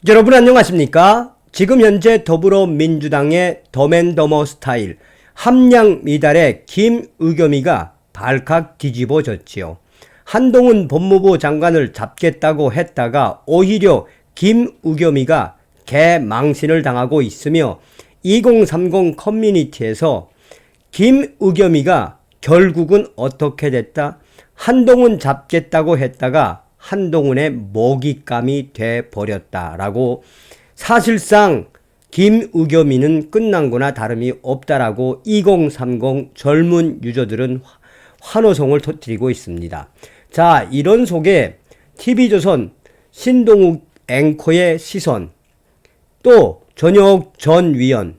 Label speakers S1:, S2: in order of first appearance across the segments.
S1: 여러분 안녕하십니까? 지금 현재 더불어민주당의 더맨더머 스타일 함량 미달의 김의겸이가 발칵 뒤집어졌지요. 한동훈 법무부 장관을 잡겠다고 했다가 오히려 김의겸이가 개망신을 당하고 있으며 2030 커뮤니티에서 김의겸이가 결국은 어떻게 됐다? 한동훈 잡겠다고 했다가 한동훈의 먹잇감이 돼버렸다라고 사실상 김의겸이는 끝난 거나 다름이 없다라고 2030 젊은 유저들은 환호성을 터뜨리고 있습니다. 자, 이런 속에 TV조선 신동욱 앵커의 시선, 또 전혁 전 위원,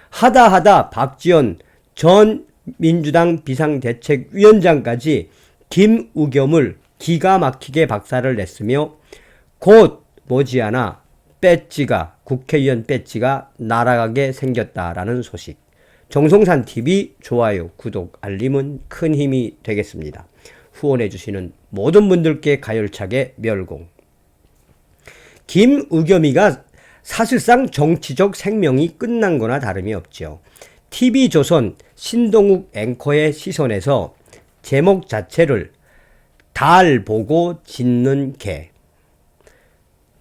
S1: 하다하다 박지원 전 민주당 비상대책위원장까지 김의겸을 기가 막히게 박살을 냈으며 곧 머지않아 배지가 국회의원 배지가 날아가게 생겼다라는 소식. 정성산TV 좋아요, 구독, 알림은 큰 힘이 되겠습니다. 후원해주시는 모든 분들께 가열차게 멸공. 김의겸이가 사실상 정치적 생명이 끝난 거나 다름이 없죠. TV조선 신동욱 앵커의 시선에서 제목 자체를 달 보고 짖는 개.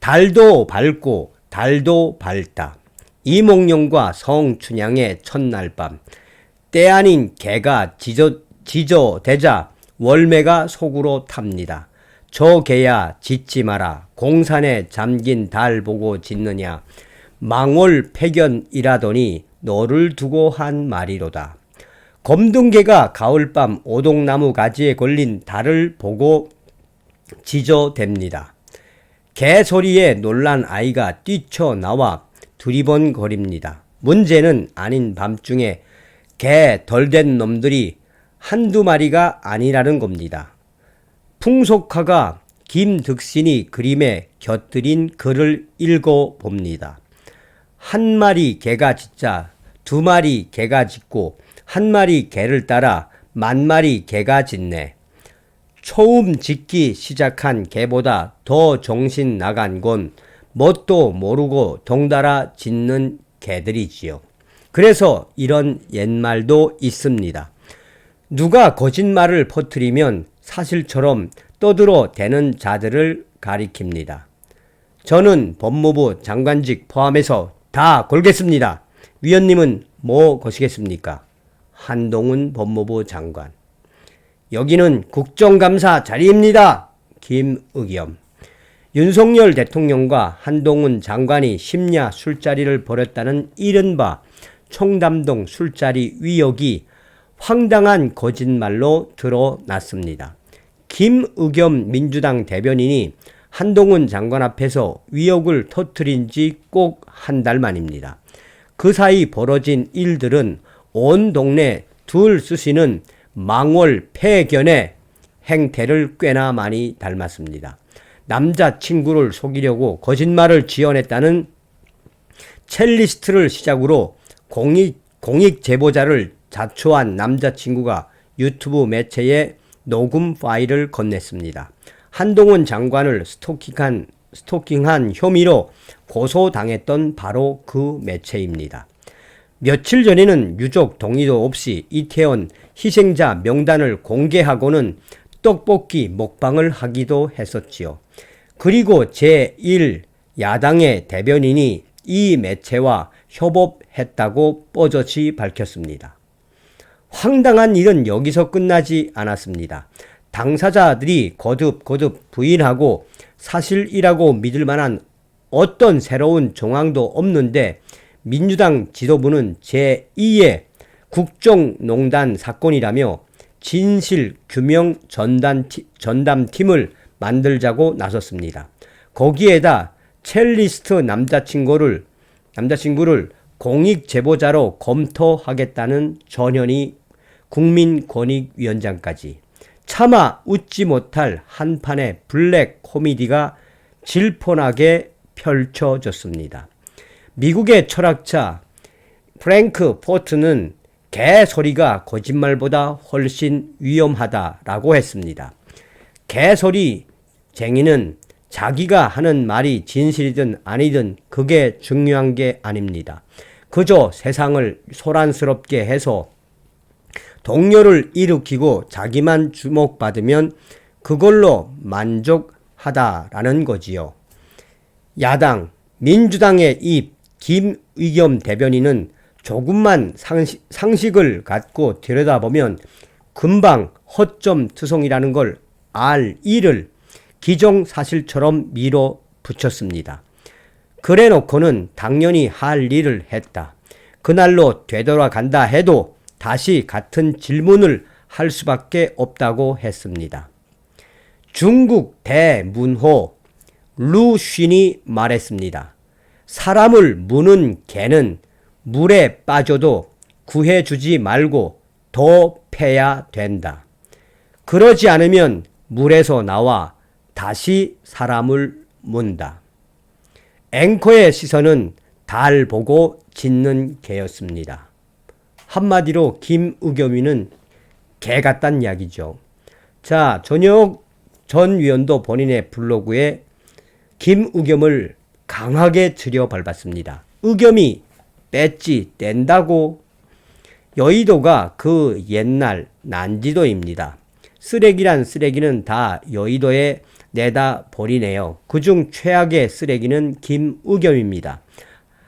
S1: 달도 밝고 달도 밝다. 이몽룡과 성춘향의 첫날 밤. 때 아닌 개가 짖어대자 월매가 속으로 탑니다. 저 개야 짖지 마라. 공산에 잠긴 달 보고 짖느냐. 망월 패견이라더니 너를 두고 한 말이로다. 검둥개가 가을밤 오동나무 가지에 걸린 달을 보고 짖어댑니다. 개소리에 놀란 아이가 뛰쳐나와 두리번거립니다. 문제는 아닌 밤중에 개 덜된 놈들이 한두 마리가 아니라는 겁니다. 풍속화가 김득신이 그림에 곁들인 글을 읽어봅니다. 한 마리 개가 짖자 두 마리 개가 짖고 한 마리 개를 따라 만 마리 개가 짖네. 처음 짖기 시작한 개보다 더 정신 나간 건 뭣도 모르고 덩달아 짖는 개들이지요. 그래서 이런 옛말도 있습니다. 누가 거짓말을 퍼뜨리면 사실처럼 떠들어 대는 자들을 가리킵니다. 저는 법무부 장관직 포함해서 다 걸겠습니다. 위원님은 뭐 거시겠습니까? 한동훈 법무부 장관. 여기는 국정감사 자리입니다. 김의겸. 윤석열 대통령과 한동훈 장관이 심야 술자리를 벌였다는 이른바 청담동 술자리 위역이 황당한 거짓말로 드러났습니다. 김의겸 민주당 대변인이 한동훈 장관 앞에서 위역을 터뜨린 지 꼭 한 달 만입니다. 그 사이 벌어진 일들은 온 동네 둘 쓰시는 망월 패견의 행태를 꽤나 많이 닮았습니다. 남자친구를 속이려고 거짓말을 지어냈다는 첼리스트를 시작으로 공익 제보자를 자초한 남자친구가 유튜브 매체에 녹음 파일을 건넸습니다. 한동훈 장관을 스토킹한 혐의로 고소당했던 바로 그 매체입니다. 며칠 전에는 유족 동의도 없이 이태원 희생자 명단을 공개하고는 떡볶이 먹방을 하기도 했었지요. 그리고 제1 야당의 대변인이 이 매체와 협업했다고 뻐젓이 밝혔습니다. 황당한 일은 여기서 끝나지 않았습니다. 당사자들이 거듭 부인하고 사실이라고 믿을 만한 어떤 새로운 정황도 없는데 민주당 지도부는 제2의 국정농단 사건이라며 진실규명 전담팀을 만들자고 나섰습니다. 거기에다 첼리스트 남자친구를 공익제보자로 검토하겠다는 전현희 국민권익위원장까지 차마 웃지 못할 한판의 블랙 코미디가 질펀하게 펼쳐졌습니다. 미국의 철학자 프랭크 포트는 개소리가 거짓말보다 훨씬 위험하다라고 했습니다. 개소리 쟁이는 자기가 하는 말이 진실이든 아니든 그게 중요한 게 아닙니다. 그저 세상을 소란스럽게 해서 동료를 일으키고 자기만 주목받으면 그걸로 만족하다라는 거지요. 야당 민주당의 이 김의겸 대변인은 조금만 상식을 갖고 들여다보면 금방 허점투성이라는 걸 알 일을 기정사실처럼 밀어붙였습니다. 그래 놓고는 당연히 할 일을 했다. 그날로 되돌아간다 해도 다시 같은 질문을 할 수밖에 없다고 했습니다. 중국 대문호 루쉰이 말했습니다. 사람을 무는 개는 물에 빠져도 구해주지 말고 더 패야 된다. 그러지 않으면 물에서 나와 다시 사람을 문다. 앵커의 시선은 달 보고 짖는 개였습니다. 한마디로 김의겸이는 개 같단 이야기죠. 자, 전혁 전 위원도 본인의 블로그에 김의겸을 강하게 들여밟았습니다. 의겸이 배지 뗀다고. 여의도가 그 옛날 난지도입니다. 쓰레기란 쓰레기는 다 여의도에 내다 버리네요. 그중 최악의 쓰레기는 김의겸입니다.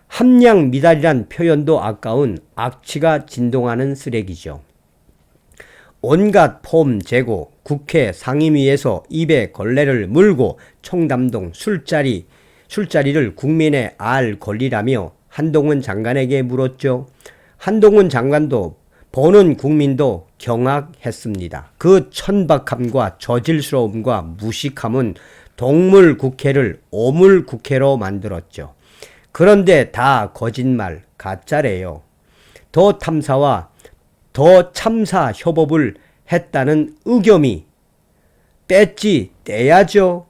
S1: 함량 미달이란 표현도 아까운 악취가 진동하는 쓰레기죠. 온갖 폼 재고 국회 상임위에서 입에 걸레를 물고 청담동 술자리를 국민의 알 권리라며 한동훈 장관에게 물었죠. 한동훈 장관도 보는 국민도 경악했습니다. 그 천박함과 저질스러움과 무식함은 동물 국회를 오물 국회로 만들었죠. 그런데 다 거짓말, 가짜래요. 더 탐사와 더 참사 협업을 했다는 의겸이 배지 떼야죠.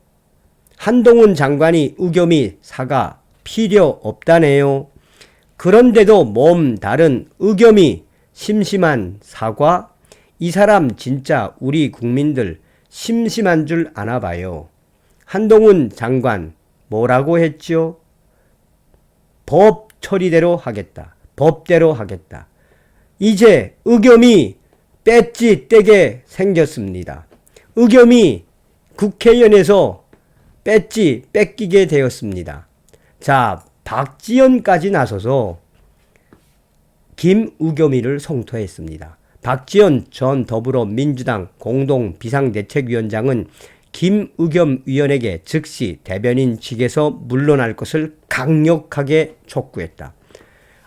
S1: 한동훈 장관이 의겸이 사과 필요 없다네요. 그런데도 몸 다른 의겸이 심심한 사과? 이 사람 진짜 우리 국민들 심심한 줄 아나 봐요. 한동훈 장관 뭐라고 했죠? 법 처리대로 하겠다. 법대로 하겠다. 이제 의겸이 배지 떼게 생겼습니다. 의겸이 국회의원에서 배지 뺏기게 되었습니다. 자, 박지원까지 나서서 김의겸이를 성토했습니다. 박지원 전 더불어민주당 공동비상대책위원장은 김의겸 위원에게 즉시 대변인직에서 물러날 것을 강력하게 촉구했다.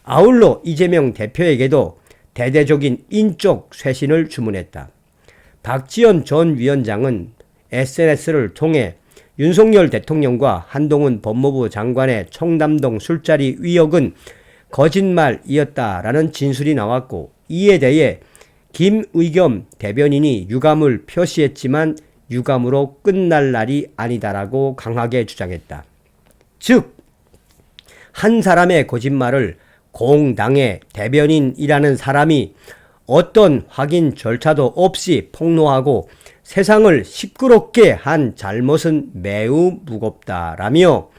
S1: 아울러 이재명 대표에게도 대대적인 인적 쇄신을 주문했다. 박지원 전 위원장은 SNS를 통해 윤석열 대통령과 한동훈 법무부 장관의 청담동 술자리 의혹은 거짓말이었다라는 진술이 나왔고, 이에 대해 김의겸 대변인이 유감을 표시했지만 유감으로 끝날 날이 아니다라고 강하게 주장했다. 즉, 한 사람의 거짓말을 공당의 대변인이라는 사람이 어떤 확인 절차도 없이 폭로하고 세상을 시끄럽게 한 잘못은 매우 무겁다라며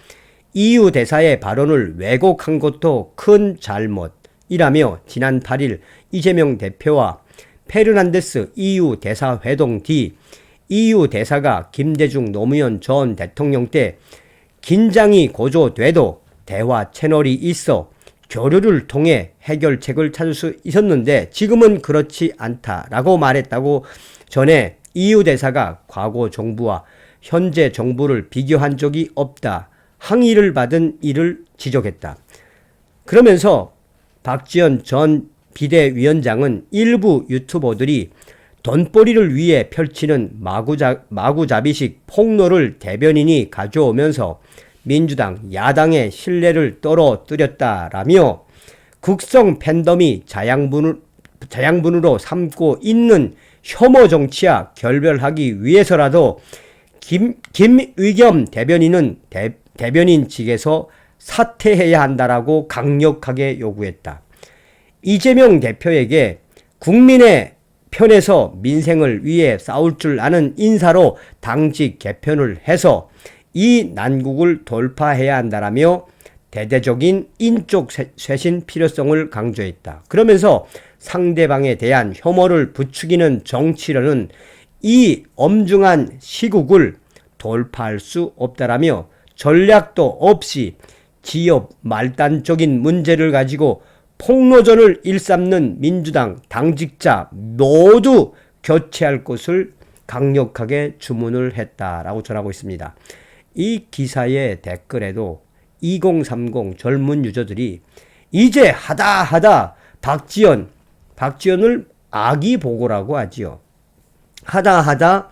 S1: EU 대사의 발언을 왜곡한 것도 큰 잘못이라며 지난 8일 이재명 대표와 페르난데스 EU 대사 회동 뒤 EU 대사가 김대중 노무현 전 대통령 때 긴장이 고조돼도 대화 채널이 있어 교류를 통해 해결책을 찾을 수 있었는데 지금은 그렇지 않다라고 말했다고 전에 EU 대사가 과거 정부와 현재 정부를 비교한 적이 없다. 항의를 받은 이를 지적했다. 그러면서 박지원 전 비대위원장은 일부 유튜버들이 돈벌이를 위해 펼치는 마구잡이식 폭로를 대변인이 가져오면서 민주당, 야당의 신뢰를 떨어뜨렸다라며 극성 팬덤이 자양분으로 삼고 있는 혐오 정치와 결별하기 위해서라도 김의겸 대변인은 대변인직에서 사퇴해야 한다라고 강력하게 요구했다. 이재명 대표에게 국민의 편에서 민생을 위해 싸울 줄 아는 인사로 당직 개편을 해서 이 난국을 돌파해야 한다라며 대대적인 인적 쇄신 필요성을 강조했다. 그러면서 상대방에 대한 혐오를 부추기는 정치로는 이 엄중한 시국을 돌파할 수 없다라며 전략도 없이 지역 말단적인 문제를 가지고 폭로전을 일삼는 민주당 당직자 모두 교체할 것을 강력하게 주문을 했다라고 전하고 있습니다. 이 기사의 댓글에도 2030 젊은 유저들이 이제 하다 박지원을 아기 보고라고 하지요. 하다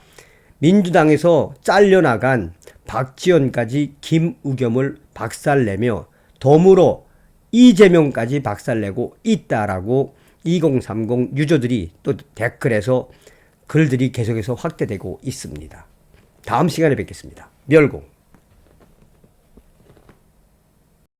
S1: 민주당에서 잘려나간 박지원까지 김의겸을 박살내며 덤으로 이재명까지 박살내고 있다라고 2030 유저들이 또 댓글에서 글들이 계속해서 확대되고 있습니다. 다음 시간에 뵙겠습니다. 멸공.